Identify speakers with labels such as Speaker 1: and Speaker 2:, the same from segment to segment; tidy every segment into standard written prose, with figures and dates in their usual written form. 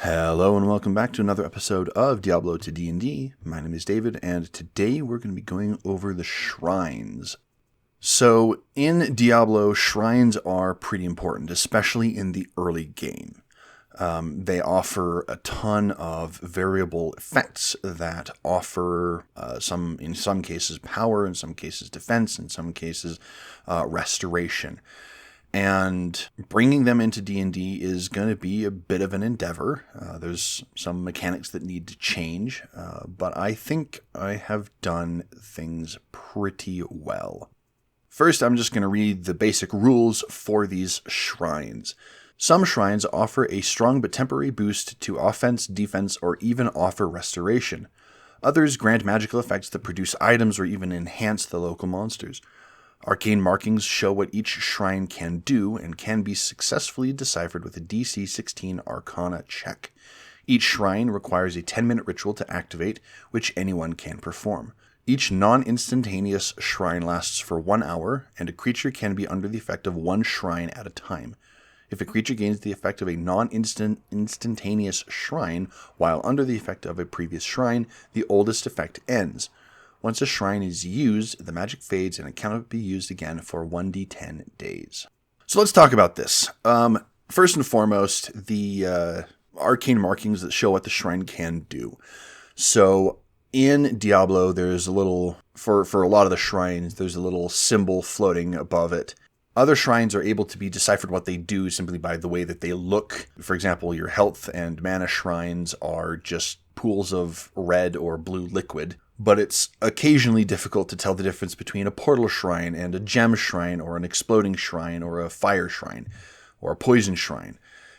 Speaker 1: Hello and welcome back to another episode of Diablo to D&D. My name is David, and today we're going to be going over the shrines. So, in Diablo, shrines are pretty important, especially in the early game. They offer a ton of variable effects that offer in some cases power, in some cases defense, in some cases restoration. And bringing them into D&D is going to be a bit of an endeavor. There's some mechanics that need to change, but I think I have done things pretty well. First, I'm just going to read the basic rules for these shrines. Some shrines offer a strong but temporary boost to offense, defense, or even offer restoration. Others grant magical effects that produce items or even enhance the local monsters. Arcane markings show what each shrine can do and can be successfully deciphered with a DC 16 Arcana check. Each shrine requires a 10-minute ritual to activate, which anyone can perform. Each non-instantaneous shrine lasts for 1 hour, and a creature can be under the effect of one shrine at a time. If a creature gains the effect of a non-instantaneous shrine while under the effect of a previous shrine, the oldest effect ends. Once a shrine is used, the magic fades and it cannot be used again for 1d10 days. So let's talk about this. First and foremost, the arcane markings that show what the shrine can do. So in Diablo, there's a little, for a lot of the shrines, there's a little symbol floating above it. Other shrines are able to be deciphered what they do simply by the way that they look. For example, your health and mana shrines are just pools of red or blue liquid. But it's occasionally difficult to tell the difference between a portal shrine and a gem shrine or an exploding shrine or a fire shrine or a poison shrine.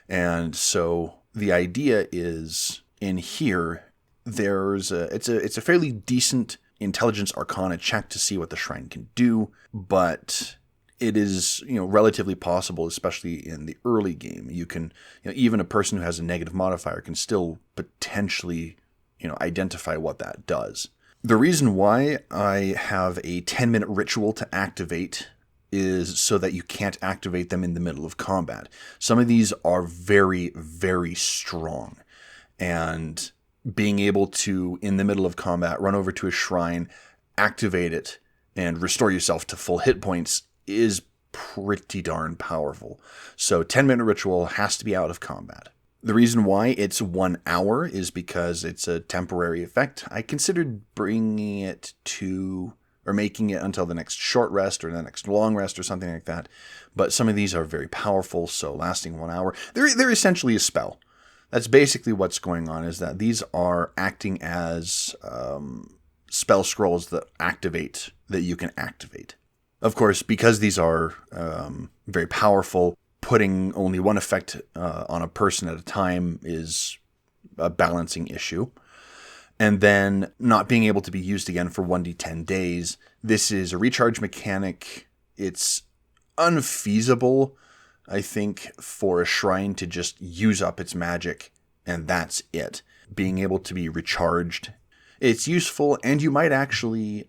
Speaker 1: And so the idea is in here, it's a fairly decent intelligence arcana check to see what the shrine can do, but it is, relatively possible, especially in the early game. You can, even a person who has a negative modifier can still potentially, identify what that does. The reason why I have a 10-minute ritual to activate is so that you can't activate them in the middle of combat. Some of these are very, very strong. And being able to, in the middle of combat, run over to a shrine, activate it, and restore yourself to full hit points is pretty darn powerful. So 10-minute ritual has to be out of combat. The reason why it's 1 hour is because it's a temporary effect. I considered bringing it or making it until the next short rest or the next long rest or something like that. But some of these are very powerful, so lasting 1 hour. They're essentially a spell. That's basically what's going on, is that these are acting as spell scrolls that you can activate. Of course, because these are very powerful, putting only one effect on a person at a time is a balancing issue. And then not being able to be used again for 1d10 days. This is a recharge mechanic. It's unfeasible, I think, for a shrine to just use up its magic and that's it. Being able to be recharged, it's useful, and you might actually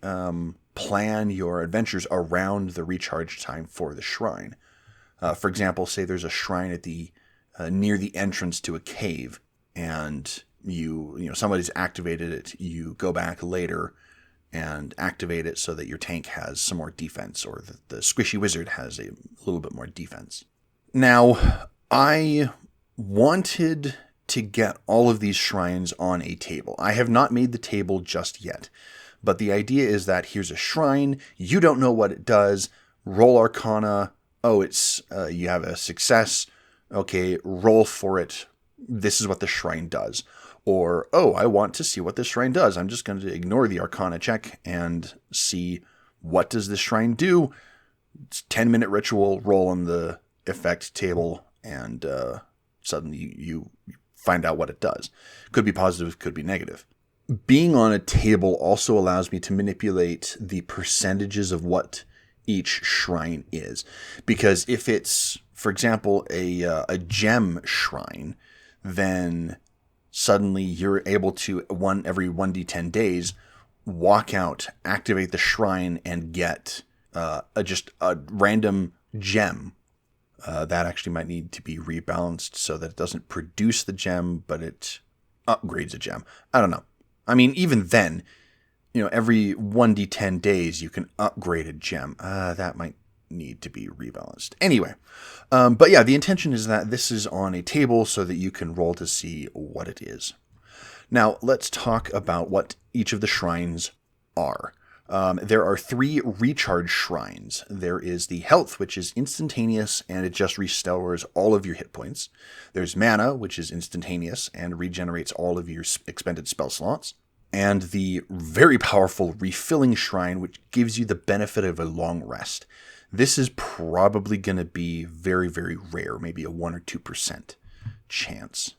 Speaker 1: plan your adventures around the recharge time for the shrine. For example, say there's a shrine at the near the entrance to a cave, and somebody's activated it. You go back later and activate it so that your tank has some more defense, or the squishy wizard has a little bit more defense. Now, I wanted to get all of these shrines on a table. I have not made the table just yet, but the idea is that here's a shrine. You don't know what it does. Roll Arcana. Oh, it's you have a success. Okay, roll for it. This is what the shrine does. Or, oh, I want to see what this shrine does. I'm just going to ignore the Arcana check and see what does this shrine do. It's 10-minute ritual, roll on the effect table, and suddenly you find out what it does. Could be positive, could be negative. Being on a table also allows me to manipulate the percentages of what each shrine is. Because if it's, for example, a gem shrine, then suddenly you're able to, every 1d10 days, walk out, activate the shrine, and get just a random gem That actually might need to be rebalanced so that it doesn't produce the gem, but it upgrades a gem. I don't know. I mean, even then, every 1d10 days you can upgrade a gem. That might need to be rebalanced. Anyway, but yeah, the intention is that this is on a table so that you can roll to see what it is. Now, let's talk about what each of the shrines are. There are 3 recharge shrines. There is the health, which is instantaneous, and it just restores all of your hit points. There's mana, which is instantaneous, and regenerates all of your expended spell slots. And the very powerful refilling shrine, which gives you the benefit of a long rest. This is probably going to be very, very rare, maybe a 1 or 2% chance.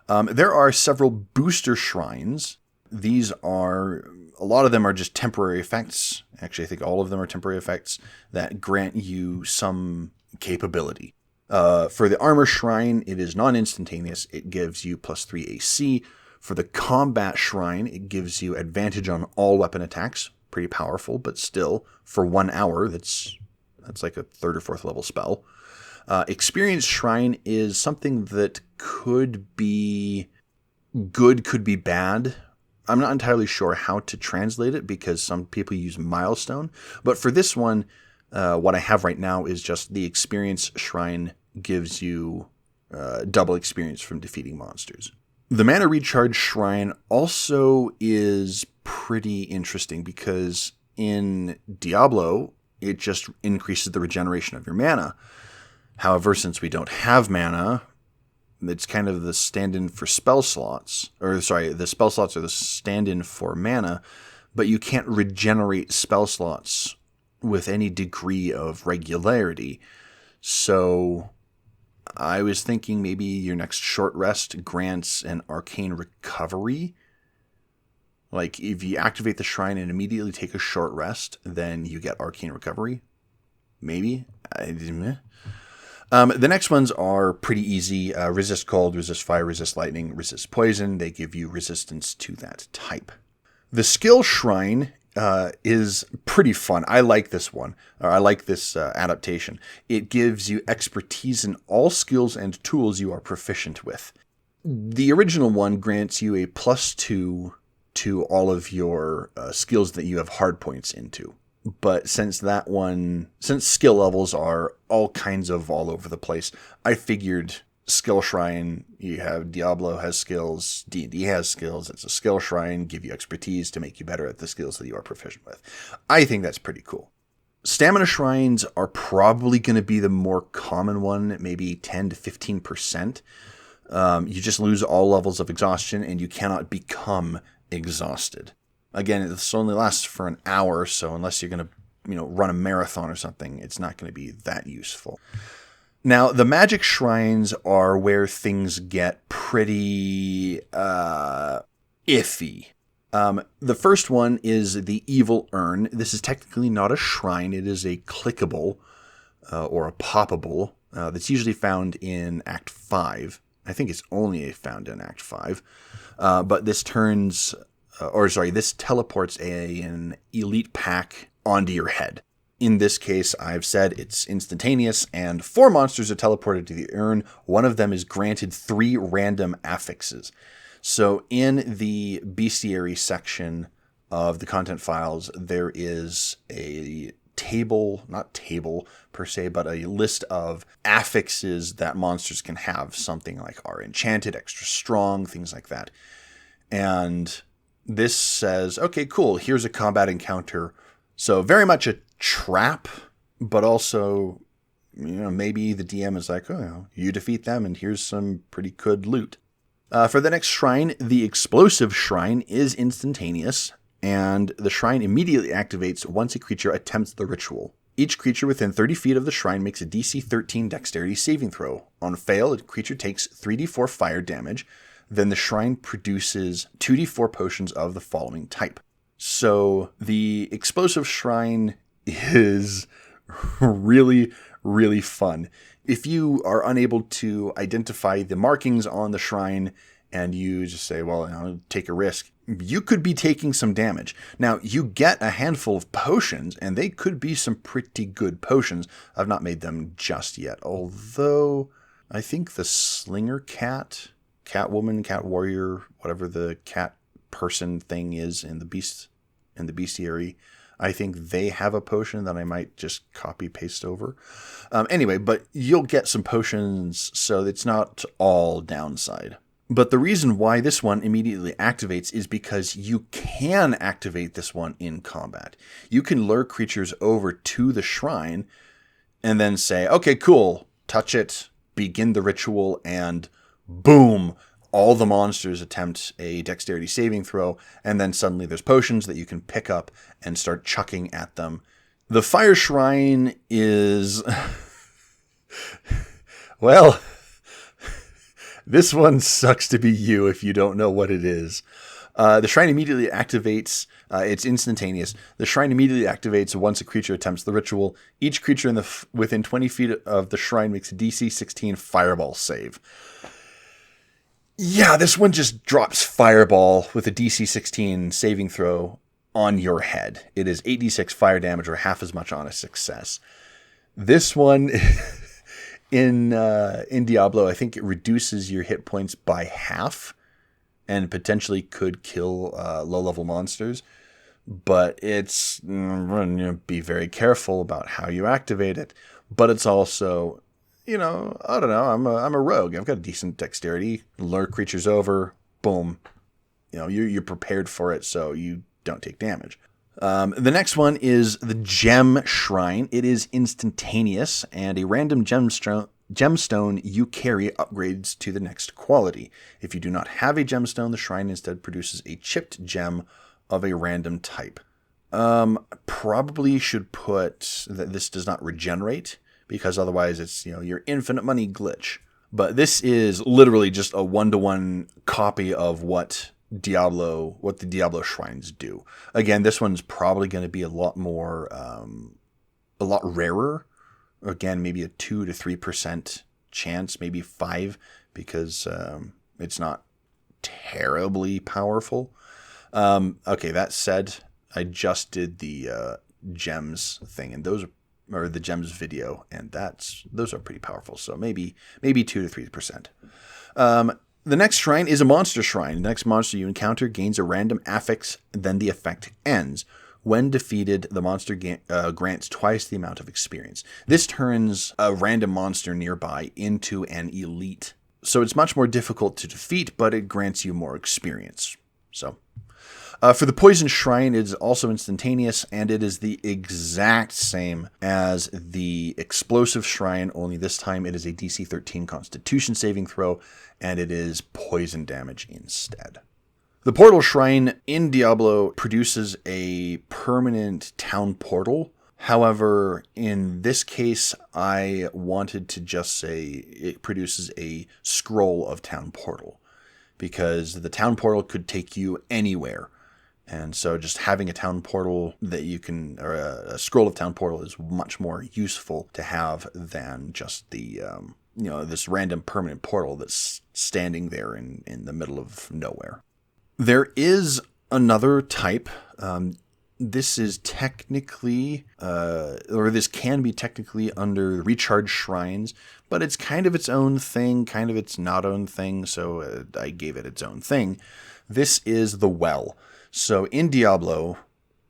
Speaker 1: There are several booster shrines. These are, a lot of them are just temporary effects. Actually, I think all of them are temporary effects that grant you some capability. For the armor shrine, it is non-instantaneous. It gives you +3 AC. For the combat shrine, it gives you advantage on all weapon attacks. Pretty powerful, but still, for 1 hour, that's like a 3rd or 4th level spell. Experience shrine is something that could be good, could be bad. I'm not entirely sure how to translate it because some people use milestone. But for this one, what I have right now is just the experience shrine gives you double experience from defeating monsters. The mana recharge shrine also is pretty interesting because in Diablo, it just increases the regeneration of your mana. However, since we don't have mana, it's kind of the stand-in for spell slots. The spell slots are the stand-in for mana, but you can't regenerate spell slots with any degree of regularity. So I was thinking maybe your next short rest grants an arcane recovery. Like if you activate the shrine and immediately take a short rest, then you get arcane recovery. Maybe. The next ones are pretty easy. Resist cold, resist fire, resist lightning, resist poison. They give you resistance to that type. The skill shrine is pretty fun. I like this one. Or I like this adaptation. It gives you expertise in all skills and tools you are proficient with. The original one grants you a +2 to all of your skills that you have hard points into. But since skill levels are all kinds of all over the place, I figured skill shrine, you have Diablo has skills, D&D has skills, it's a skill shrine, give you expertise to make you better at the skills that you are proficient with. I think that's pretty cool. Stamina shrines are probably going to be the more common one, maybe 10 to 15%. You just lose all levels of exhaustion and you cannot become exhausted. Again, this only lasts for an hour, so unless you're going to, run a marathon or something, it's not going to be that useful. Now, the magic shrines are where things get pretty iffy. The first one is the Evil Urn. This is technically not a shrine. It is a clickable or a poppable that's usually found in Act 5. I think it's only found in Act 5. But this this teleports an elite pack onto your head. In this case, I've said it's instantaneous, and 4 monsters are teleported to the urn. One of them is granted 3 random affixes. So in the bestiary section of the content files, there is a not table per se, but a list of affixes that monsters can have. Something like are enchanted, extra strong, things like that. And this says, okay, cool, here's a combat encounter. So very much a trap, but also, maybe the DM is like, you defeat them and here's some pretty good loot. For the next shrine, the Explosive Shrine is instantaneous, and the shrine immediately activates once a creature attempts the ritual. Each creature within 30 feet of the shrine makes a DC 13 dexterity saving throw. On fail, a creature takes 3d4 fire damage. Then the shrine produces 2d4 potions of the following type. So the Explosive Shrine is really, really fun. If you are unable to identify the markings on the shrine and you just say, take a risk, you could be taking some damage. Now, you get a handful of potions, and they could be some pretty good potions. I've not made them just yet, although I think the Slinger Cat, Catwoman, Cat Warrior, whatever the cat person thing is in the bestiary, I think they have a potion that I might just copy paste over. Anyway, but you'll get some potions, so it's not all downside. But the reason why this one immediately activates is because you can activate this one in combat. You can lure creatures over to the shrine and then say, okay, cool, touch it, begin the ritual, and boom, all the monsters attempt a dexterity saving throw, and then suddenly there's potions that you can pick up and start chucking at them. The fire shrine is... well... this one sucks to be you if you don't know what it is. The shrine immediately activates. It's instantaneous. The shrine immediately activates once a creature attempts the ritual. Each creature within 20 feet of the shrine makes a DC 16 fireball save. Yeah, this one just drops fireball with a DC 16 saving throw on your head. It is 8d6 fire damage, or half as much on a success. This one... In Diablo, I think it reduces your hit points by half and potentially could kill low-level monsters. But it's... be very careful about how you activate it. But it's also, I don't know, I'm a rogue. I've got a decent dexterity. Lure creatures over, boom. You're prepared for it, so you don't take damage. The next one is the Gem Shrine. It is instantaneous, and a random gemstone you carry upgrades to the next quality. If you do not have a gemstone, the shrine instead produces a chipped gem of a random type. Probably should put that this does not regenerate, because otherwise it's, your infinite money glitch. But this is literally just a one-to-one copy of what the Diablo shrines do. Again, this one's probably going to be a lot rarer. Again, maybe a 2 to 3% chance, maybe 5, because it's not terribly powerful. Okay, that said, I just did the gems thing, and those are the gems video, and those are pretty powerful. So maybe 2 to 3%. The next shrine is a monster shrine. The next monster you encounter gains a random affix, then the effect ends. When defeated, the monster grants twice the amount of experience. This turns a random monster nearby into an elite. So it's much more difficult to defeat, but it grants you more experience. So, for the Poison Shrine, it is also instantaneous, and it is the exact same as the Explosive Shrine, only this time it is a DC 13 Constitution saving throw, and it is poison damage instead. The Portal Shrine in Diablo produces a permanent town portal. However, in this case, I wanted to just say it produces a scroll of town portal, because the town portal could take you anywhere. And so just having a town portal that you can, or a scroll of town portal, is much more useful to have than just the, this random permanent portal that's standing there in the middle of nowhere. There is another type. This is technically, or this can be technically under Recharge Shrines, but it's kind of its own thing, kind of its not own thing, so I gave it its own thing. This is the Well. So in Diablo,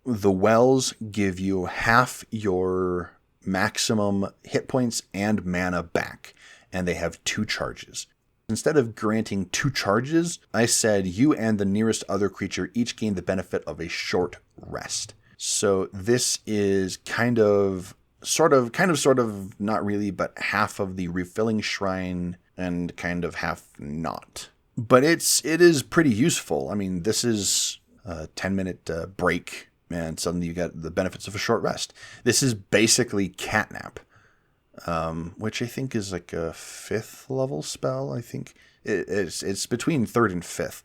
Speaker 1: the Wells give you half your maximum hit points and mana back, and they have 2 charges. Instead of granting 2 charges, I said you and the nearest other creature each gain the benefit of a short rest. So this is kind of, sort of, not really, but half of the Refilling Shrine and kind of half not. But it is pretty useful. I mean, this is a 10-minute break, and suddenly you get the benefits of a short rest. This is basically catnap. Which I think is like a 5th level spell. I think it's between 3rd and 5th.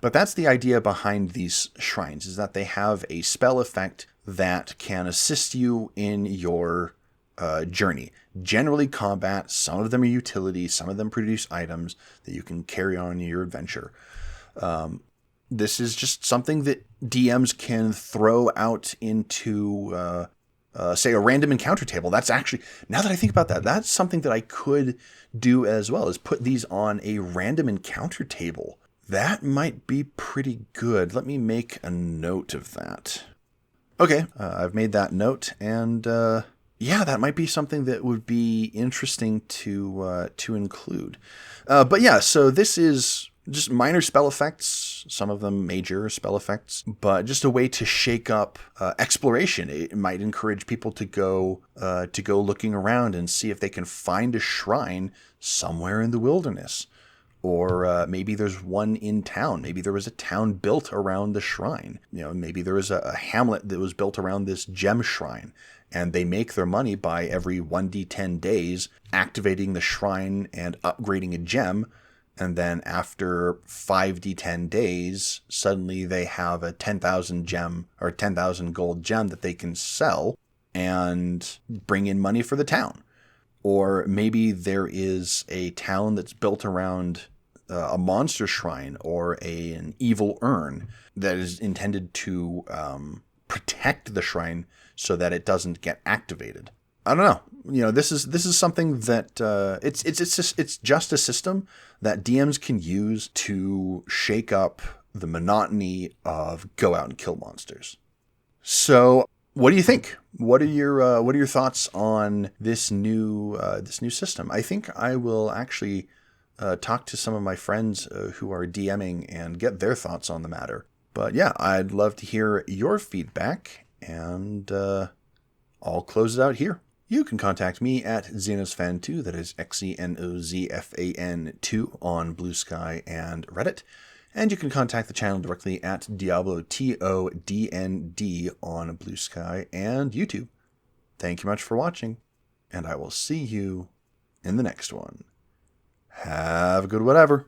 Speaker 1: But that's the idea behind these shrines, is that they have a spell effect that can assist you in your journey. Generally combat. Some of them are utility. Some of them produce items that you can carry on in your adventure. this is just something that DMs can throw out into, say, a random encounter table. That's actually, now that I think about that, that's something that I could do as well, is put these on a random encounter table. That might be pretty good. Let me make a note of that. Okay, I've made that note, and yeah, that might be something that would be interesting to include. But yeah, so this is just minor spell effects, some of them major spell effects, but just a way to shake up exploration. It might encourage people to go looking around and see if they can find a shrine somewhere in the wilderness. Or maybe there's one in town. Maybe there was a town built around the shrine. Maybe there was a hamlet that was built around this gem shrine. And they make their money by every 1d10 days activating the shrine and upgrading a gem. And then after 5d10 days, suddenly they have a 10,000 gem or 10,000 gold gem that they can sell and bring in money for the town. Or maybe there is a town that's built around a monster shrine or an evil urn that is intended to protect the shrine so that it doesn't get activated. I don't know. This is something that it's just a system that DMs can use to shake up the monotony of go out and kill monsters. So, what do you think? What are your thoughts on this new system? I think I will actually talk to some of my friends who are DMing and get their thoughts on the matter. But yeah, I'd love to hear your feedback, and I'll close it out here. You can contact me at XenozFan2, that is XenozFan2 on Blue Sky and Reddit. And you can contact the channel directly at Diablo TODND on Blue Sky and YouTube. Thank you much for watching, and I will see you in the next one. Have a good whatever.